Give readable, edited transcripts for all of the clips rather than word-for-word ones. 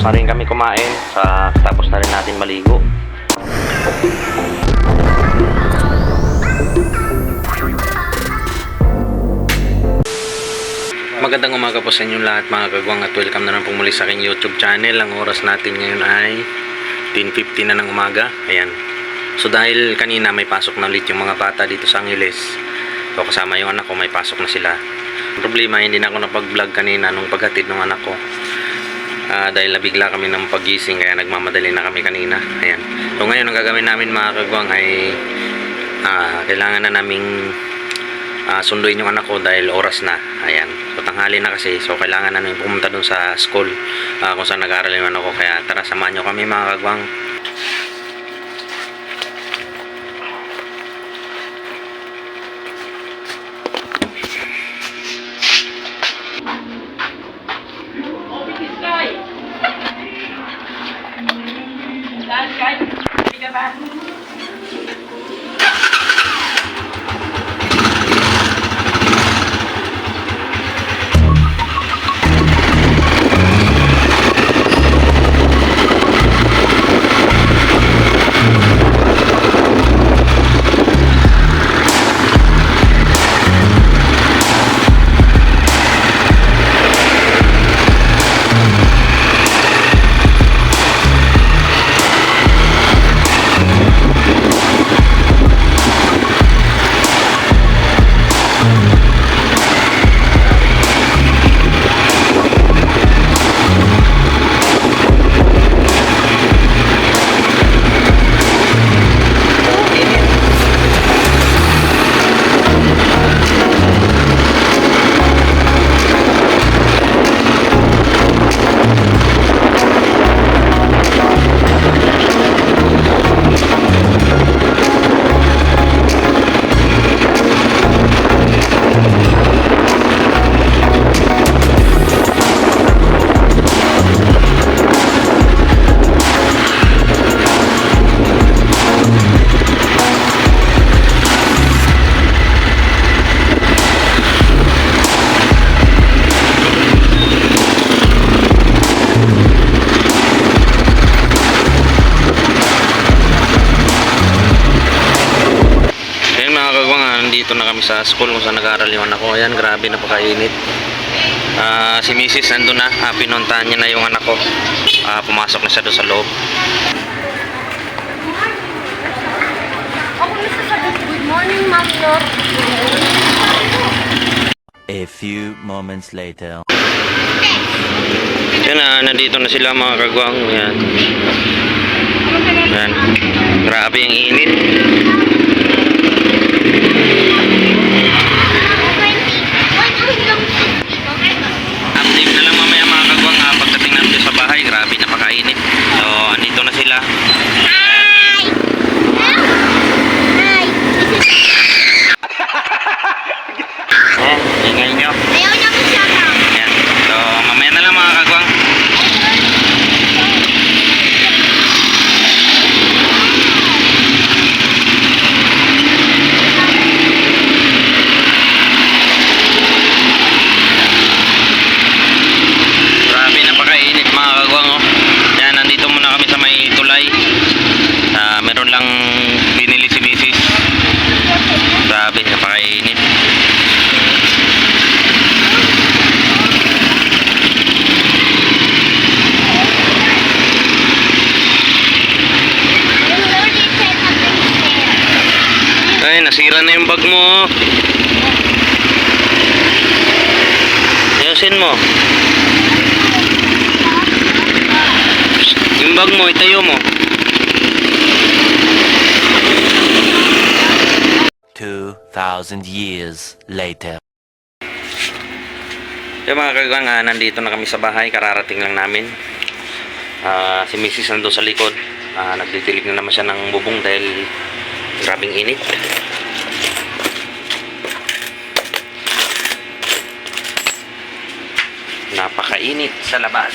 na rin kami kumain. Tapos na rin natin maligo. Magandang umaga po sa inyong lahat mga kagwang at welcome na lang po muli sa aking YouTube channel. Ang oras natin ngayon ay 10:50 na ng umaga. Ayan. So dahil kanina may pasok na ulit yung mga bata dito sa Angeles. So kasama yung anak ko, may pasok na sila. Ang problema, hindi na ako napag-vlog kanina nung paghatid ng anak ko. Dahil nabigla kami ng paggising kaya nagmamadali na kami kanina. Ayan. So ngayon ang gagawin namin mga kagwang ay kailangan na naming sunduin yung anak ko dahil oras na. Ayan. So tanghali na kasi. So kailangan na namin pumunta dun sa school kung saan nag-aaral yung anak ko. Kaya tara, samahan nyo kami mga kagwang. Dito na kami sa school kung saan nag-aaral yung anak ko. Ayan, grabe, napakainit. Si Mrs. nandun na, pinuntahan niya na yung anak ko. Pumasok na siya doon sa loob. Ako nasasagot, good morning, Ma'am Lord. A few moments later. Yan, nandito na sila mga kagwang. Ayan. Ayan. Grabe ang init. Update na lang mamaya mga kagwang pagdating natin sa bahay. Grabe, napakainit. So andito na sila. Hi! Hi! Ayan, ingay nyo. Ayaw niya ko siya ka. Ayan. So mamaya na lang mga kagwang. Grabe, napakainit mga kagwang. Yan, nandito muna kami sa may tulay. Meron lang binili si Mrs. Grabe, napakainit. Ay, nasira na yung bag mo. Ayusin mo. Yung bag mo, itayo mo. 2,000 years later. Yung mga kagwang, nandito na kami sa bahay. Kararating lang namin. Si Mrs. nandun sa likod. Nagdidilig na naman siya ng bubong dahil grabing init. Napakainit sa labas.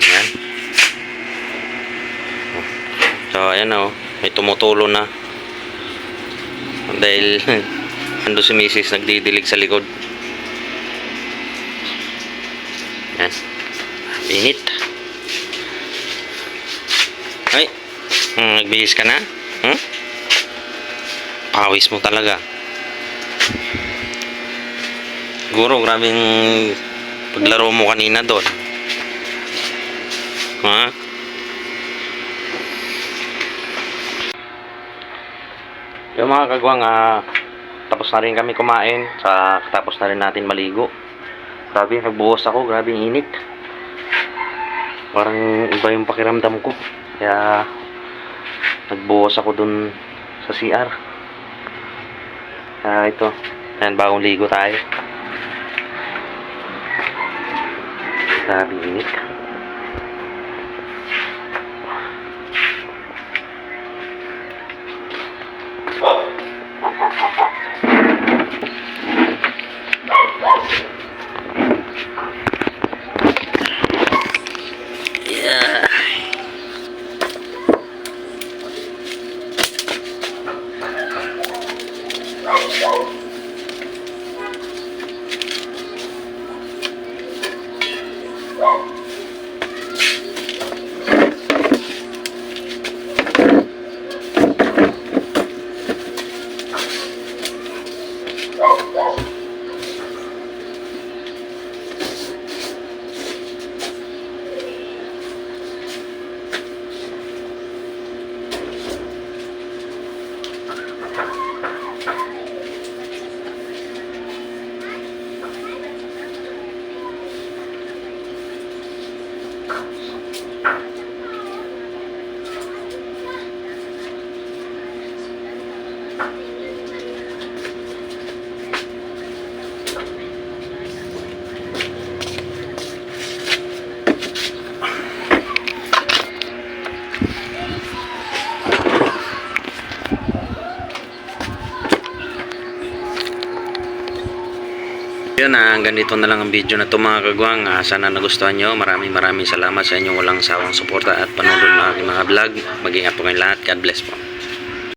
Ayan. So ayan na, may tumutulo na. Dahil ando si Mrs. nagdidilig sa likod. Yan. Init. Ay, nagbihis ka na? Pawis mo talaga. Siguro, grabing paglaro mo kanina doon. Ha? Yung mga kagwang, tapos na rin kami kumain. Tapos na rin natin maligo. Grabe, nagbuhos ako. Grabe init. Parang iba yung pakiramdam ko. Kaya, nagbuhos ako dun sa CR. Ito. Ayan, bagong ligo tayo. Grabe init. Yeah. Yun, hanggang dito na lang ang video na ito mga kagwang. Sana nagustuhan nyo. Maraming salamat sa inyong walang sawang suporta at panonood ng aking mga vlog. Mag-ingat po kayong lahat. God bless po.